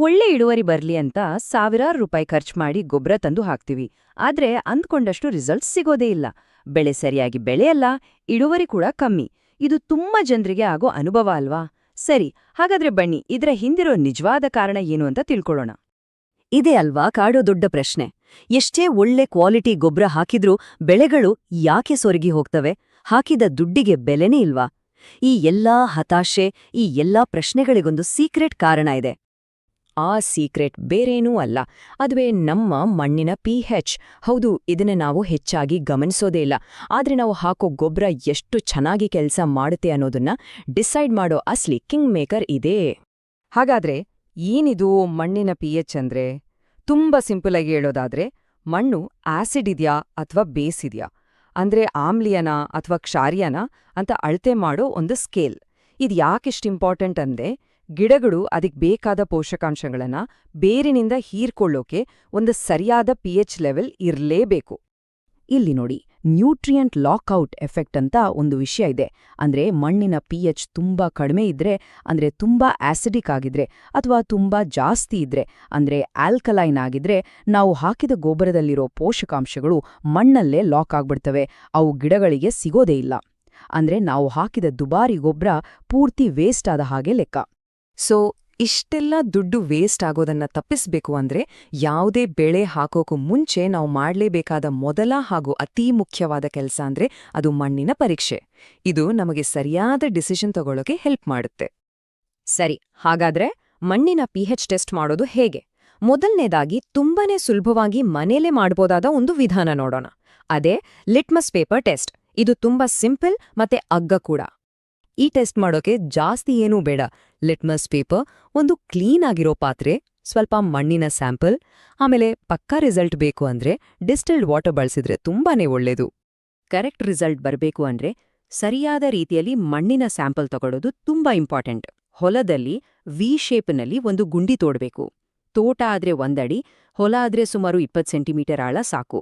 ಒಳ್ಳೆ ಇಳುವರಿ ಬರ್ಲಿ ಅಂತ ಸಾವಿರಾರು ರೂಪಾಯಿ ಖರ್ಚು ಮಾಡಿ ಗೊಬ್ಬರ ತಂದು ಹಾಕ್ತೀವಿ. ಆದ್ರೆ ಅಂದ್ಕೊಂಡಷ್ಟು ರಿಸಲ್ಟ್ಸ್ ಸಿಗೋದೇ ಇಲ್ಲ. ಬೆಳೆ ಸರಿಯಾಗಿ ಬೆಳೆಯಲ್ಲ, ಇಳುವರಿ ಕೂಡ ಕಮ್ಮಿ. ಇದು ತುಂಬಾ ಜನರಿಗೆ ಆಗೋ ಅನುಭವ ಅಲ್ವಾ? ಸರಿ, ಹಾಗಾದ್ರೆ ಬನ್ನಿ ಇದರ ಹಿಂದಿರೋ ನಿಜವಾದ ಕಾರಣ ಏನು ಅಂತ ತಿಳ್ಕೊಳ್ಳೋಣ. ಇದೇ ಅಲ್ವಾ ಕಾಡೋ ದೊಡ್ಡ ಪ್ರಶ್ನೆ. ಎಷ್ಟೇ ಒಳ್ಳೆ ಕ್ವಾಲಿಟಿ ಗೊಬ್ಬರ ಹಾಕಿದ್ರೂ ಬೆಳೆಗಳು ಯಾಕೆ ಸೊರಗಿ ಹೋಗ್ತವೆ? ಹಾಕಿದ ದುಡ್ಡಿಗೆ ಬೆಲೆನೇ ಇಲ್ವಾ? ಈ ಎಲ್ಲಾ ಹತಾಶೆ, ಈ ಎಲ್ಲಾ ಪ್ರಶ್ನೆಗಳಿಗೊಂದು ಸೀಕ್ರೆಟ್ ಕಾರಣ ಇದೆ. ಆ ಸೀಕ್ರೆಟ್ ಬೇರೇನೂ ಅಲ್ಲ, ಅದುವೇ ನಮ್ಮ ಮಣ್ಣಿನ pH. ಹೌದು, ಇದನ್ನ ನಾವು ಹೆಚ್ಚಾಗಿ ಗಮನಿಸೋದೇ ಇಲ್ಲ. ಆದ್ರೆ ನಾವು ಹಾಕೋ ಗೊಬ್ಬರ ಎಷ್ಟು ಚೆನ್ನಾಗಿ ಕೆಲಸ ಮಾಡುತ್ತೆ ಅನ್ನೋದನ್ನ ಡಿಸೈಡ್ ಮಾಡೋ ಅಸ್ಲಿ ಕಿಂಗ್ ಮೇಕರ್ ಇದೇ. ಹಾಗಾದ್ರೆ ಏನಿದು ಮಣ್ಣಿನ pH ಅಂದ್ರೆ? ತುಂಬಾ ಸಿಂಪಲ್ ಆಗಿ ಹೇಳೋದಾದ್ರೆ, ಮಣ್ಣು ಆಸಿಡ್ ಇದೆಯಾ ಅಥವಾ ಬೇಸ್ ಇದೆಯಾ, ಅಂದ್ರೆ ಆಮ್ಲೀಯನಾ ಅಥವಾ ಕ್ಷಾರಿಯನಾ ಅಂತ ಅಳತೆ ಮಾಡೋ ಒಂದು ಸ್ಕೇಲ್. ಇದು ಯಾಕೆಷ್ಟು ಇಂಪಾರ್ಟೆಂಟ್ ಅಂದ್ರೆ, ಗಿಡಗಳು ಅದಕ್ಕೆ ಬೇಕಾದ ಪೋಷಕಾಂಶಗಳನ್ನ ಬೇರಿನಿಂದ ಹೀರ್ಕೊಳ್ಳೋಕೆ ಒಂದು ಸರಿಯಾದ pH ಲೆವೆಲ್ ಇರಲೇಬೇಕು. ಇಲ್ಲಿ ನೋಡಿ, ನ್ಯೂಟ್ರಿಯೆಂಟ್ ಲಾಕ್ಔಟ್ ಎಫೆಕ್ಟ್ ಅಂತ ಒಂದು ವಿಷಯ ಇದೆ. ಅಂದ್ರೆ ಮಣ್ಣಿನ pH ತುಂಬಾ ಕಡಿಮೆ ಇದ್ರೆ, ಅಂದ್ರೆ ತುಂಬಾ ಆಸಿಡಿಕ್ ಆಗಿದ್ರೆ ಅಥವಾ ತುಂಬಾ ಜಾಸ್ತಿ ಇದ್ರೆ, ಅಂದ್ರೆ ಆಲ್ಕಲೈನ್ ಆಗಿದ್ರೆ, ನಾವು ಹಾಕಿದ ಗೊಬ್ಬರದಲ್ಲಿರೋ ಪೋಷಕಾಂಶಗಳು ಮಣ್ಣಲ್ಲೇ ಲಾಕ್ ಆಗ್ಬಿಡ್ತವೆ. ಅವು ಗಿಡಗಳಿಗೆ ಸಿಗೋದೇ ಇಲ್ಲ. ಅಂದ್ರೆ ನಾವು ಹಾಕಿದ ದುಬಾರಿ ಗೊಬ್ಬರ ಪೂರ್ತಿ ವೇಸ್ಟ್ ಆದ ಹಾಗೆ ಲೆಕ್ಕ. ಸೊ ಇಷ್ಟೆಲ್ಲ ದುಡ್ಡು ವೇಸ್ಟ್ ಆಗೋದನ್ನ ತಪ್ಪಿಸ್ಬೇಕು ಅಂದ್ರೆ, ಯಾವುದೇ ಬೆಳೆ ಹಾಕೋಕ್ಕೂ ಮುಂಚೆ ನಾವು ಮಾಡಲೇಬೇಕಾದ ಮೊದಲ ಹಾಗೂ ಅತೀ ಮುಖ್ಯವಾದ ಕೆಲಸ ಅಂದ್ರೆ ಅದು ಮಣ್ಣಿನ ಪರೀಕ್ಷೆ. ಇದು ನಮಗೆ ಸರಿಯಾದ ಡಿಸಿಷನ್ ತಗೊಳ್ಳೋಕೆ ಹೆಲ್ಪ್ ಮಾಡುತ್ತೆ. ಸರಿ, ಹಾಗಾದ್ರೆ ಮಣ್ಣಿನ pH ಟೆಸ್ಟ್ ಮಾಡೋದು ಹೇಗೆ? ಮೊದಲನೇದಾಗಿ ತುಂಬಾನೇ ಸುಲಭವಾಗಿ ಮನೇಲೇ ಮಾಡ್ಬೋದಾದ ಒಂದು ವಿಧಾನ ನೋಡೋಣ. ಅದೇ ಲಿಟ್ಮಸ್ ಪೇಪರ್ ಟೆಸ್ಟ್. ಇದು ತುಂಬಾ ಸಿಂಪಲ್ ಮತ್ತೆ ಅಗ್ಗ ಕೂಡ. ಈ ಟೆಸ್ಟ್ ಮಾಡೋಕೆ ಜಾಸ್ತಿ ಏನೂ ಬೇಡ. ಲಿಟ್ಮಸ್ ಪೇಪರ್, ಒಂದು ಕ್ಲೀನ್ ಆಗಿರೋ ಪಾತ್ರೆ, ಸ್ವಲ್ಪ ಮಣ್ಣಿನ ಸ್ಯಾಂಪಲ್, ಆಮೇಲೆ ಪಕ್ಕಾ ರಿಸಲ್ಟ್ ಬೇಕು ಅಂದ್ರೆ ಡಿಸ್ಟಿಲ್ಡ್ ವಾಟರ್ ಬಳಸಿದ್ರೆ ತುಂಬಾನೇ ಒಳ್ಳೇದು. ಕರೆಕ್ಟ್ ರಿಸಲ್ಟ್ ಬರಬೇಕು ಅಂದ್ರೆ ಸರಿಯಾದ ರೀತಿಯಲ್ಲಿ ಮಣ್ಣಿನ ಸ್ಯಾಂಪಲ್ ತಗೊಳ್ಳೋದು ತುಂಬಾ ಇಂಪಾರ್ಟೆಂಟ್. ಹೊಲದಲ್ಲಿ ವಿ ಶೇಪ್ನಲ್ಲಿ ಒಂದು ಗುಂಡಿ ತೋಡ್ಬೇಕು. ತೋಟ ಆದ್ರೆ 1 ಅಡಿ, ಹೊಲ ಆದ್ರೆ ಸುಮಾರು 20 ಸೆಂಟಿಮೀಟರ್ ಆಳ ಸಾಕು.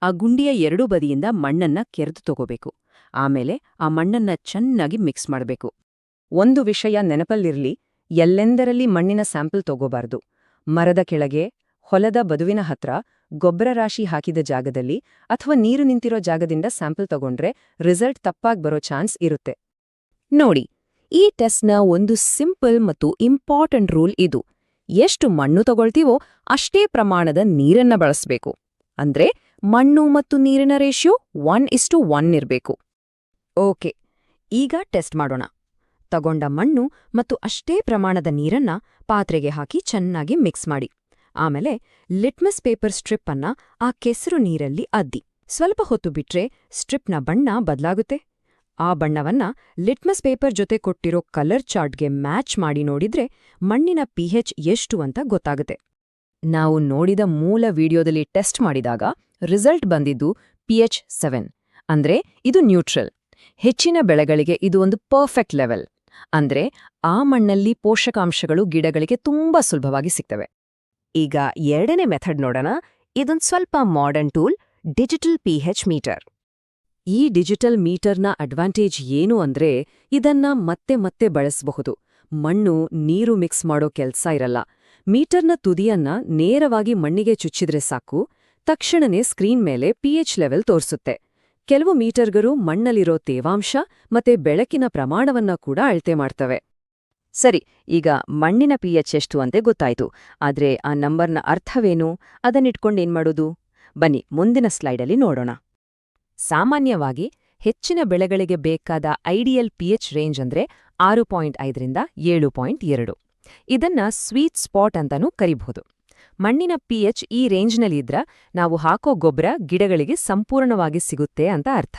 ಆ ಗುಂಡಿಯ ಎರಡೂ ಬದಿಯಿಂದ ಮಣ್ಣನ್ನ ಕೆರೆದು ತಗೋಬೇಕು. ಆಮೇಲೆ ಆ ಮಣ್ಣನ್ನ ಚೆನ್ನಾಗಿ ಮಿಕ್ಸ್ ಮಾಡಬೇಕು. ಒಂದು ವಿಷಯ ನೆನಪಲ್ಲಿರ್ಲಿ, ಎಲ್ಲೆಂದರಲ್ಲಿ ಮಣ್ಣಿನ ಸ್ಯಾಂಪಲ್ ತಗೋಬಾರ್ದು. ಮರದ ಕೆಳಗೆ, ಹೊಲದ ಬದುವಿನ ಹತ್ರ, ಗೊಬ್ಬರ ರಾಶಿ ಹಾಕಿದ ಜಾಗದಲ್ಲಿ ಅಥವಾ ನೀರು ನಿಂತಿರೋ ಜಾಗದಿಂದ ಸ್ಯಾಂಪಲ್ ತಗೊಂಡ್ರೆ ರಿಸಲ್ಟ್ ತಪ್ಪಾಗಿ ಬರೋ ಚಾನ್ಸ್ ಇರುತ್ತೆ. ನೋಡಿ, ಈ ಟೆಸ್ಟ್ನ ಒಂದು ಸಿಂಪಲ್ ಮತ್ತು ಇಂಪಾರ್ಟೆಂಟ್ ರೂಲ್ ಇದು: ಎಷ್ಟು ಮಣ್ಣು ತಗೊಳ್ತೀವೋ ಅಷ್ಟೇ ಪ್ರಮಾಣದ ನೀರನ್ನ ಬಳಸಬೇಕು. ಅಂದ್ರೆ ಮಣ್ಣು ಮತ್ತು ನೀರಿನ ರೇಷಿಯೋ 1:1 ಇರಬೇಕು. ಓಕೆ, ಈಗ ಟೆಸ್ಟ್ ಮಾಡೋಣ. ತಗೊಂಡ ಮಣ್ಣು ಮತ್ತು ಅಷ್ಟೇ ಪ್ರಮಾಣದ ನೀರನ್ನ ಪಾತ್ರೆಗೆ ಹಾಕಿ ಚೆನ್ನಾಗಿ ಮಿಕ್ಸ್ ಮಾಡಿ. ಆಮೇಲೆ ಲಿಟ್ಮಸ್ ಪೇಪರ್ ಸ್ಟ್ರಿಪ್ ಅನ್ನ ಆ ಕೆಸರು ನೀರಲ್ಲಿ ಅದ್ದಿ. ಸ್ವಲ್ಪ ಹೊತ್ತು ಬಿಟ್ರೆ ಸ್ಟ್ರಿಪ್ನ ಬಣ್ಣ ಬದಲಾಗುತ್ತೆ. ಆ ಬಣ್ಣವನ್ನ ಲಿಟ್ಮಸ್ ಪೇಪರ್ ಜೊತೆ ಕೊಟ್ಟಿರೋ ಕಲರ್ ಚಾರ್ಟ್ಗೆ ಮ್ಯಾಚ್ ಮಾಡಿ ನೋಡಿದ್ರೆ ಮಣ್ಣಿನ pH ಎಷ್ಟು ಅಂತ ಗೊತ್ತಾಗುತ್ತೆ. ನಾವು ನೋಡಿದ ಮೂಲ ವಿಡಿಯೋದಲ್ಲಿ ಟೆಸ್ಟ್ ಮಾಡಿದಾಗ ರಿಸಲ್ಟ್ ಬಂದಿದ್ದು pH 7. ಅಂದ್ರೆ ಇದು ನ್ಯೂಟ್ರಲ್. ಹೆಚ್ಚಿನ ಬೆಳೆಗಳಿಗೆ ಇದು ಒಂದು ಪರ್ಫೆಕ್ಟ್ ಲೆವೆಲ್. ಅಂದ್ರೆ ಆ ಮಣ್ಣಲ್ಲಿ ಪೋಷಕಾಂಶಗಳು ಗಿಡಗಳಿಗೆ ತುಂಬಾ ಸುಲಭವಾಗಿ ಸಿಗ್ತವೆ. ಈಗ ಎರಡನೇ ಮೆಥಡ್ ನೋಡೋಣ. ಇದೊಂದು ಸ್ವಲ್ಪ modern tool, digital pH meter. ಈ ಡಿಜಿಟಲ್ ಮೀಟರ್ನ ಅಡ್ವಾಂಟೇಜ್ ಏನು ಅಂದ್ರೆ, ಇದನ್ನ ಮತ್ತೆ ಮತ್ತೆ ಬಳಸಬಹುದು. ಮಣ್ಣು ನೀರು ಮಿಕ್ಸ್ ಮಾಡೋ ಕೆಲ್ಸ ಇರಲ್ಲ. ಮೀಟರ್ನ ತುದಿಯನ್ನ ನೇರವಾಗಿ ಮಣ್ಣಿಗೆ ಚುಚ್ಚಿದ್ರೆ ಸಾಕು, ತಕ್ಷಣನೇ ಸ್ಕ್ರೀನ್ ಮೇಲೆ pH ಲೆವೆಲ್ ತೋರಿಸುತ್ತೆ. ಕೆಲವು ಮೀಟರ್ಗಳು ಮಣ್ಣಲ್ಲಿರೋ ತೇವಾಂಶ ಮತ್ತೆ ಬೆಳಕಿನ ಪ್ರಮಾಣವನ್ನ ಕೂಡ ಅಳತೆ ಮಾಡ್ತವೆ. ಸರಿ, ಈಗ ಮಣ್ಣಿನ pH ಎಷ್ಟು ಅಂತೆ ಗೊತ್ತಾಯ್ತು. ಆದ್ರೆ ಆ ನಂಬರ್ನ ಅರ್ಥವೇನು? ಅದನ್ನಿಟ್ಕೊಂಡೇನ್ ಮಾಡೋದು? ಬನ್ನಿ ಮುಂದಿನ ಸ್ಲೈಡಲ್ಲಿ ನೋಡೋಣ. ಸಾಮಾನ್ಯವಾಗಿ ಹೆಚ್ಚಿನ ಬೆಳೆಗಳಿಗೆ ಬೇಕಾದ ಐಡಿಯಲ್ pH ರೇಂಜ್ ಅಂದ್ರೆ 6.5ರಿಂದ 7.2. ಇದನ್ನ ಸ್ವೀಟ್ ಸ್ಪಾಟ್ ಅಂತಾನೂ ಕರಿಬಹುದು. ಮಣ್ಣಿನ pH ಈ ರೇಂಜ್ನಲ್ಲಿದ್ರ ನಾವು ಹಾಕೋ ಗೊಬ್ಬರ ಗಿಡಗಳಿಗೆ ಸಂಪೂರ್ಣವಾಗಿ ಸಿಗುತ್ತೆ ಅಂತ ಅರ್ಥ.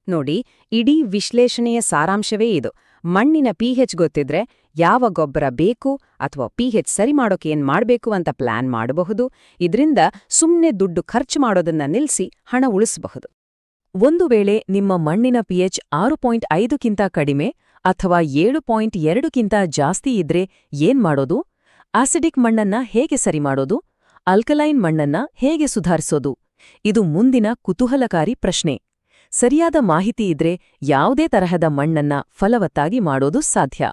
ನೋಡಿ, ಇಡೀ ವಿಶ್ಲೇಷಣೆಯ ಸಾರಾಂಶವೇ ಇದು. ಮಣ್ಣಿನ pH ಗೊತ್ತಿದ್ರೆ ಯಾವ ಗೊಬ್ಬರ ಬೇಕು ಅಥವಾ pH ಸರಿ ಮಾಡೋಕೆ ಏನ್ ಮಾಡ್ಬೇಕು ಅಂತ ಪ್ಲಾನ್ ಮಾಡಬಹುದು. ಇದರಿಂದ ಸುಮ್ನೆ ದುಡ್ಡು ಖರ್ಚು ಮಾಡೋದನ್ನ ನಿಲ್ಸಿ ಹಣ ಉಳಿಸಬಹುದು. ಒಂದು ವೇಳೆ ನಿಮ್ಮ ಮಣ್ಣಿನ pH 6.5ಕ್ಕಿಂತ ಕಡಿಮೆ ಅಥವಾ 7.2ಕ್ಕಿಂತ ಜಾಸ್ತಿ ಇದ್ರೆ ಏನ್ ಮಾಡೋದು? ಆಸಿಡಿಕ್ ಮಣ್ಣನ್ನ ಹೇಗೆ ಸರಿ ಮಾಡೋದು? ಆಲ್ಕಲೈನ್ ಮಣ್ಣನ್ನ ಹೇಗೆ ಸುಧಾರಿಸೋದು? ಇದು ಮುಂದಿನ ಕುತೂಹಲಕಾರಿ ಪ್ರಶ್ನೆ. ಸರಿಯಾದ ಮಾಹಿತಿ ಇದ್ರೆ ಯಾವುದೇ ತರಹದ ಮಣ್ಣನ್ನ ಫಲವತ್ತಾಗಿ ಮಾಡೋದು ಸಾಧ್ಯ.